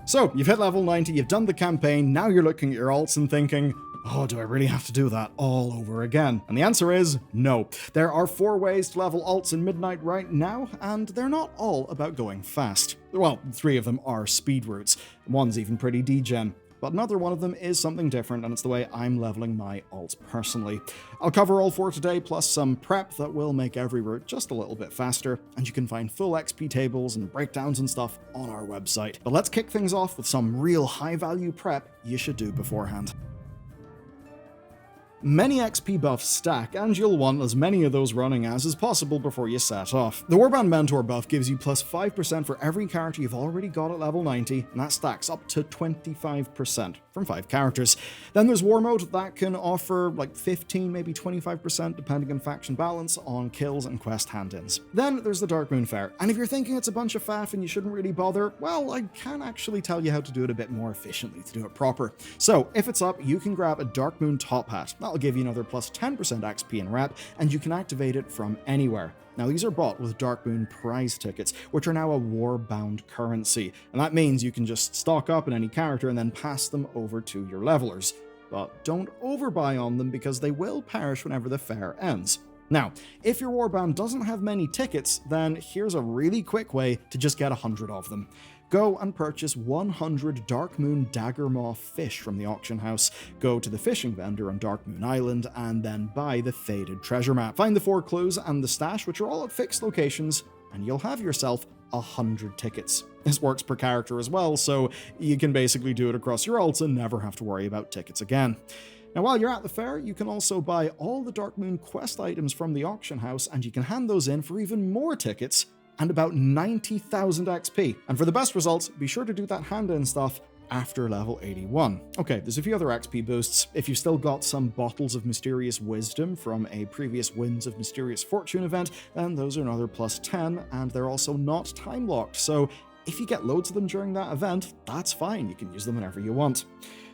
So, you've hit level 90, you've done the campaign, now you're looking at your alts and thinking, oh, do I really have to do that all over again? And the answer is no. There are 4 ways to level alts in Midnight right now, and they're not all about going fast. Well, 3 of them are speed routes. One's even pretty degen. But another one of them is something different, and it's the way I'm leveling my alt personally. I'll cover all 4 today, plus some prep that will make every route just a little bit faster, and you can find full XP tables and breakdowns and stuff on our website. But let's kick things off with some real high-value prep you should do beforehand. Many XP buffs stack, and you'll want as many of those running as possible before you set off. The Warband Mentor buff gives you plus 5% for every character you've already got at level 90, and that stacks up to 25% from 5 characters. Then there's War Mode that can offer like 15, maybe 25% depending on faction balance on kills and quest hand-ins. Then there's the Dark Moon Fair, and if you're thinking it's a bunch of faff and you shouldn't really bother, well, I can actually tell you how to do it a bit more efficiently to do it proper. So if it's up, you can grab a Dark Moon Top Hat. That'll give you another plus 10% XP and rep, and you can activate it from anywhere. Now, these are bought with Dark Moon prize tickets, which are now a war-bound currency, and that means you can just stock up on any character and then pass them over to your levelers. But don't overbuy on them because they will perish whenever the fair ends. Now, if your warband doesn't have many tickets, then here's a really quick way to just get 100 of them. Go and purchase 100 Dark Moon Daggermaw fish from the auction house, go to the fishing vendor on Dark Moon Island, and then buy the Faded Treasure Map. Find the 4 clues and the stash, which are all at fixed locations, and you'll have yourself 100 tickets. This works per character as well, so you can basically do it across your alts and never have to worry about tickets again. Now, while you're at the fair, you can also buy all the Dark Moon quest items from the auction house, and you can hand those in for even more tickets and about 90,000 XP. And for the best results, be sure to do that hand-in stuff after level 81. Okay, there's a few other XP boosts. If you've still got some bottles of Mysterious Wisdom from a previous Winds of Mysterious Fortune event, then those are another plus 10, and they're also not time-locked, so if you get loads of them during that event, that's fine, you can use them whenever you want.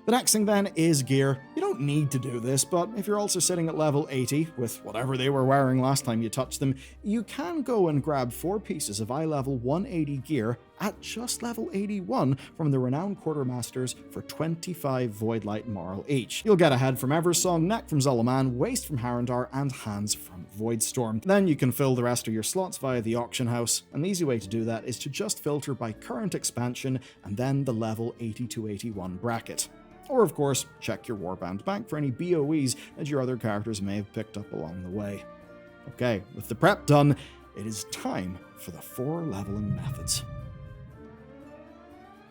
The next thing then is gear. You don't need to do this, but if you're also sitting at level 80, with whatever they were wearing last time you touched them, you can go and grab 4 pieces of eye level 180 gear at just level 81 from the Renowned Quartermasters for 25 Voidlight Moral each. You'll get a head from Eversong, neck from Zalaman, waist from Harrendar, and hands from Voidstorm. Then you can fill the rest of your slots via the auction house, and the easy way to do that is to just filter by current expansion and then the level 80 to 81 bracket. Or, of course, check your Warband bank for any BOEs that your other characters may have picked up along the way. Okay, with the prep done, it is time for the 4 leveling methods.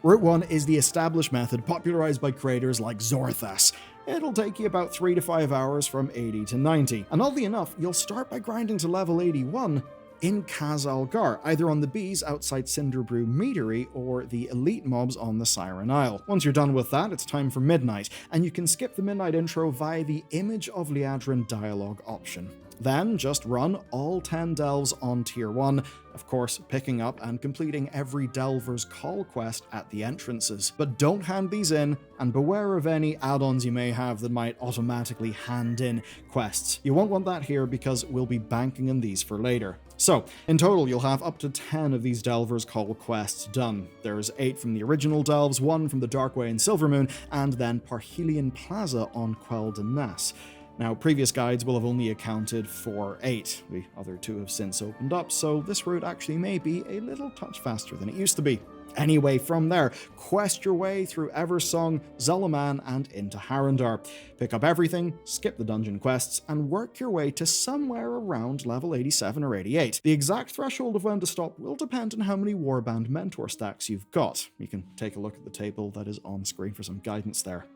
Route 1 is the established method popularized by creators like Zorthas. It'll take you about 3 to 5 hours from 80 to 90, and oddly enough, you'll start by grinding to level 81 in Khazalgar, either on the bees outside Cinderbrew Meadery or the elite mobs on the Siren Isle. Once you're done with that, it's time for Midnight, and you can skip the Midnight intro via the Image of Liadrin dialogue option. Then just run all 10 delves on Tier 1, of course picking up and completing every Delver's Call quest at the entrances. But don't hand these in, and beware of any add-ons you may have that might automatically hand in quests. You won't want that here because we'll be banking on these for later. So, in total, you'll have up to 10 of these Delver's Call quests done. There's 8 from the original Delves, 1 from the Darkway and Silvermoon, and then Parhelion Plaza on Quell de Nas. Now, previous guides will have only accounted for 8. The other 2 have since opened up, so this route actually may be a little touch faster than it used to be. Anyway, from there, quest your way through Eversong, Zalaman, and into Harrendar. Pick up everything, skip the dungeon quests, and work your way to somewhere around level 87 or 88. The exact threshold of when to stop will depend on how many Warband Mentor stacks you've got. You can take a look at the table that is on screen for some guidance there.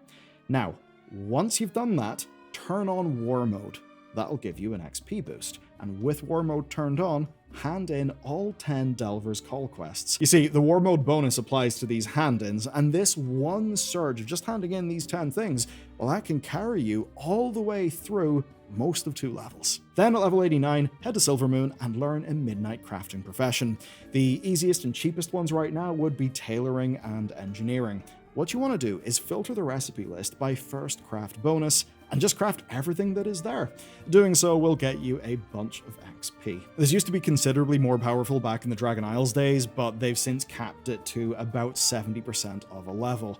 Now, once you've done that, turn on War Mode. That'll give you an XP boost, and with War Mode turned on, hand in all 10 Delver's Call quests. You see, the War Mode bonus applies to these hand-ins, and this one surge of just handing in these 10 things, well, that can carry you all the way through most of 2 levels. Then at level 89, head to Silvermoon and learn a Midnight crafting profession. The easiest and cheapest ones right now would be tailoring and engineering. what you want to do is filter the recipe list by first craft bonus and just craft everything that is there. Doing so will get you a bunch of XP. This used to be considerably more powerful back in the Dragon Isles days, but they've since capped it to about 70% of a level.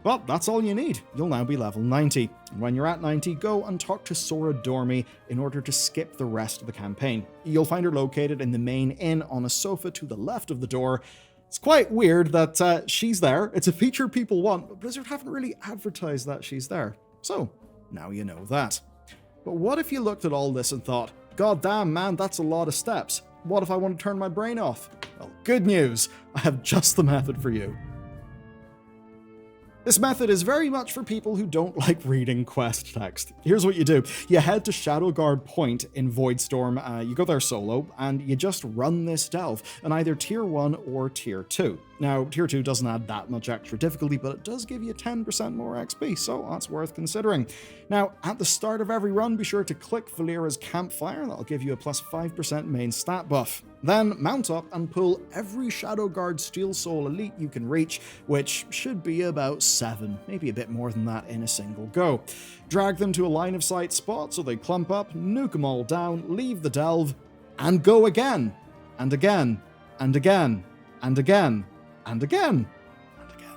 But that's all you need. You'll now be level 90. And when you're at 90, go and talk to Sora Dormy in order to skip the rest of the campaign. You'll find her located in the main inn on a sofa to the left of the door. It's quite weird that she's there. It's a feature people want, but Blizzard haven't really advertised that she's there. So, now you know that. But what if you looked at all this and thought, God damn man, that's a lot of steps. What if I want to turn my brain off? Well, good news. I have just the method for you. This method is very much for people who don't like reading quest text. Here's what you do. You head to Shadowguard Point in Voidstorm, you go there solo, and you just run this delve in either Tier 1 or Tier 2. Now, Tier 2 doesn't add that much extra difficulty, but it does give you 10% more XP, so that's worth considering. Now, at the start of every run, be sure to click Valera's Campfire. That'll give you a plus 5% main stat buff. Then mount up and pull every Shadowguard Steel Soul Elite you can reach, which should be about 7, maybe a bit more than that in a single go. Drag them to a line of sight spot so they clump up, nuke them all down, leave the delve, and go again, and again, and again, and again, and again, and again.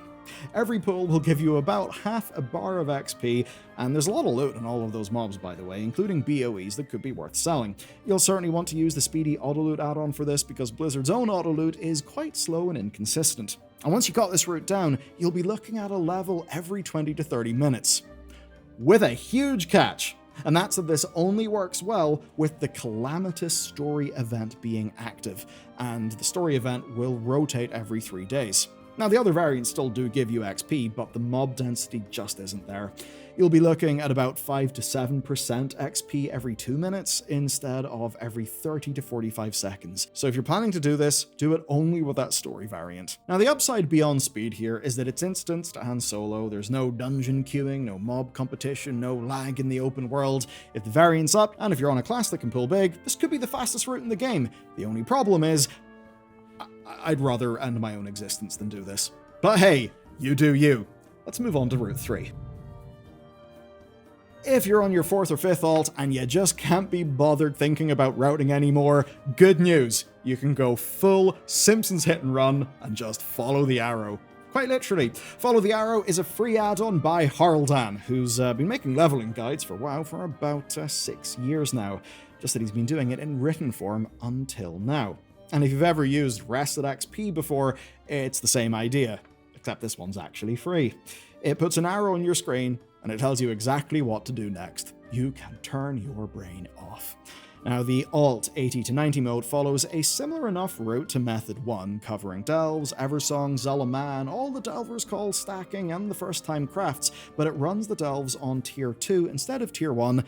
Every pull will give you about half a bar of XP, and there's a lot of loot in all of those mobs, by the way, including BOEs that could be worth selling. You'll certainly want to use the Speedy Autoloot add-on for this because Blizzard's own Autoloot is quite slow and inconsistent. And once you got this route down, you'll be looking at a level every 20 to 30 minutes. With a huge catch, and that's that this only works well with the Calamitous Story event being active, and the story event will rotate every 3 days. Now, the other variants still do give you XP, but the mob density just isn't there. You'll be looking at about 5 to 7% XP every 2 minutes instead of every 30 to 45 seconds. So if you're planning to do this, do it only with that story variant. Now, the upside beyond speed here is that it's instanced and solo. There's no dungeon queuing, no mob competition, no lag in the open world. If the variant's up, and if you're on a class that can pull big, this could be the fastest route in the game. The only problem is, I'd rather end my own existence than do this. But hey, you do you. Let's move on to Route 3. If you're on your 4th or 5th alt and you just can't be bothered thinking about routing anymore, good news. You can go full Simpsons hit and run and just follow the arrow. Quite literally. Follow the Arrow is a free add-on by Harldan, who's been making leveling guides for WoW for about 6 years now. Just that he's been doing it in written form until now. And if you've ever used Rested XP before, it's the same idea, except this one's actually free. It puts an arrow on your screen, and it tells you exactly what to do next. You can turn your brain off. Now, the Alt 80 to 90 mode follows a similar enough route to Method 1, covering Delves, Eversong, Zulaman, all the Delvers call stacking, and the first-time crafts, but it runs the Delves on Tier 2 instead of Tier 1,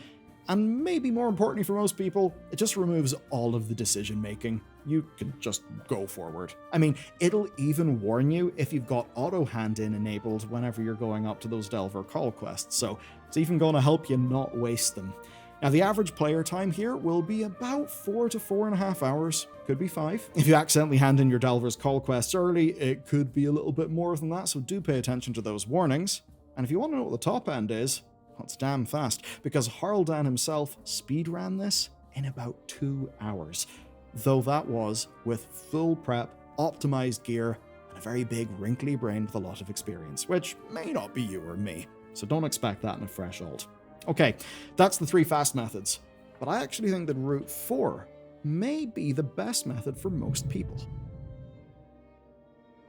and maybe more importantly for most people, it just removes all of the decision-making. You can just go forward. I mean, it'll even warn you if you've got auto hand-in enabled whenever you're going up to those Delver call quests, so it's even going to help you not waste them. Now, the average player time here will be about 4 to 4.5 hours, could be 5. If you accidentally hand in your Delver's call quests early, it could be a little bit more than that, so do pay attention to those warnings. And if you want to know what the top end is, that's damn fast, because Harldan himself speedran this in about 2 hours. Though that was with full prep, optimized gear, and a very big wrinkly brain with a lot of experience, which may not be you or me, so don't expect that in a fresh alt. Okay, that's the 3 fast methods, but I actually think that Route 4 may be the best method for most people.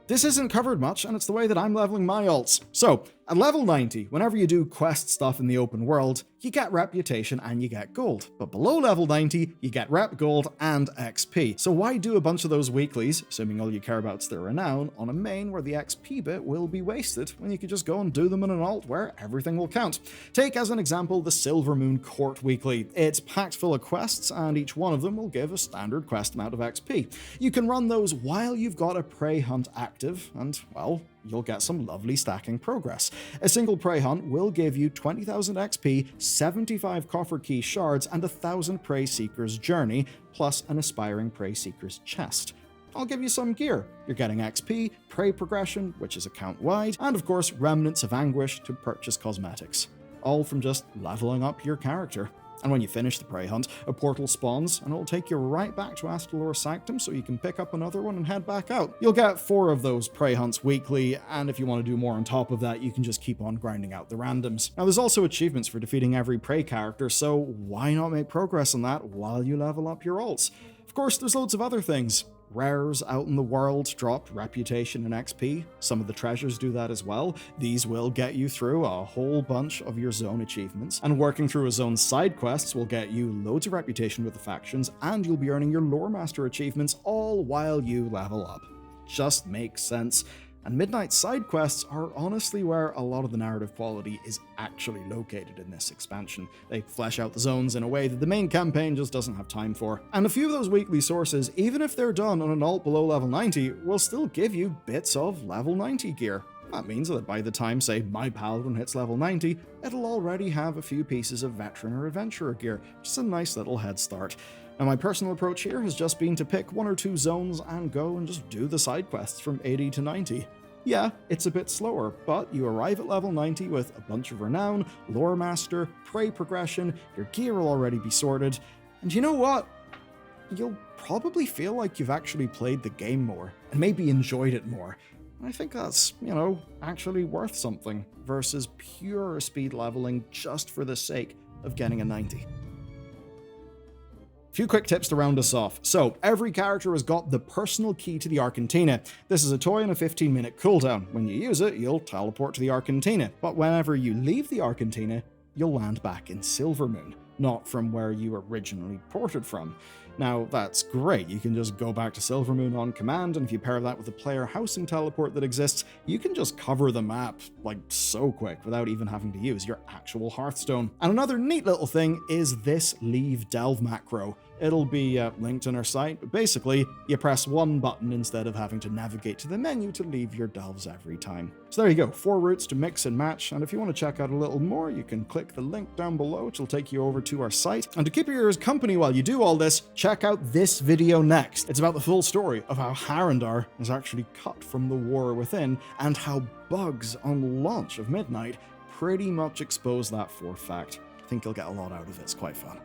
This isn't covered much, and it's the way that I'm leveling my alts. So, at level 90, whenever you do quest stuff in the open world, you get reputation and you get gold. But below level 90, you get rep, gold, and XP. So why do a bunch of those weeklies, assuming all you care about is their renown, on a main where the XP bit will be wasted, when you could just go and do them in an alt where everything will count? Take as an example the Silvermoon Court Weekly. It's packed full of quests, and each one of them will give a standard quest amount of XP. You can run those while you've got a prey hunt active, and, well, you'll get some lovely stacking progress. A single prey hunt will give you 20,000 XP, 75 coffer key shards, and 1,000 prey seekers journey, plus an aspiring prey seekers chest. I'll give you some gear. You're getting XP, prey progression, which is account-wide, and of course Remnants of Anguish to purchase cosmetics. All from just leveling up your character. And when you finish the prey hunt, a portal spawns and it'll take you right back to Astalor Sanctum so you can pick up another one and head back out. You'll get 4 of those prey hunts weekly, and if you want to do more on top of that, you can just keep on grinding out the randoms. Now there's also achievements for defeating every prey character, so why not make progress on that while you level up your alts? Of course, there's loads of other things. Rares out in the world drop reputation and XP. Some of the treasures do that as well. These will get you through a whole bunch of your zone achievements, and working through a zone's side quests will get you loads of reputation with the factions, and you'll be earning your Lore Master achievements all while you level up. Just makes sense. And Midnight's side quests are honestly where a lot of the narrative quality is actually located in this expansion. They flesh out the zones in a way that the main campaign just doesn't have time for. And a few of those weekly sources, even if they're done on an alt below level 90, will still give you bits of level 90 gear. That means that by the time, say, my Paladin hits level 90, it'll already have a few pieces of Veteran or Adventurer gear, just a nice little head start. Now my personal approach here has just been to pick 1 or 2 zones and go and just do the side quests from 80 to 90. Yeah, it's a bit slower, but you arrive at level 90 with a bunch of renown, Lore Master, prey progression, your gear will already be sorted, and you know what? You'll probably feel like you've actually played the game more, and maybe enjoyed it more. And I think that's, actually worth something, versus pure speed leveling just for the sake of getting a 90. Few quick tips to round us off. So, every character has got the personal key to the Arcantina. This is a toy and a 15-minute cooldown. When you use it, you'll teleport to the Arcantina. But whenever you leave the Arcantina, you'll land back in Silvermoon, not from where you originally ported from. Now, that's great. You can just go back to Silvermoon on command, and if you pair that with the player housing teleport that exists, you can just cover the map, so quick, without even having to use your actual Hearthstone. And another neat little thing is this Leave Delve macro. It'll be linked on our site, but basically, you press 1 button instead of having to navigate to the menu to leave your delves every time. So there you go, 4 routes to mix and match, and if you want to check out a little more, you can click the link down below, which will take you over to our site. And to keep your ears company while you do all this, check out this video next. It's about the full story of how Harandar is actually cut from the War Within, and how bugs on launch of Midnight pretty much expose that 4th fact. I think you'll get a lot out of it, it's quite fun.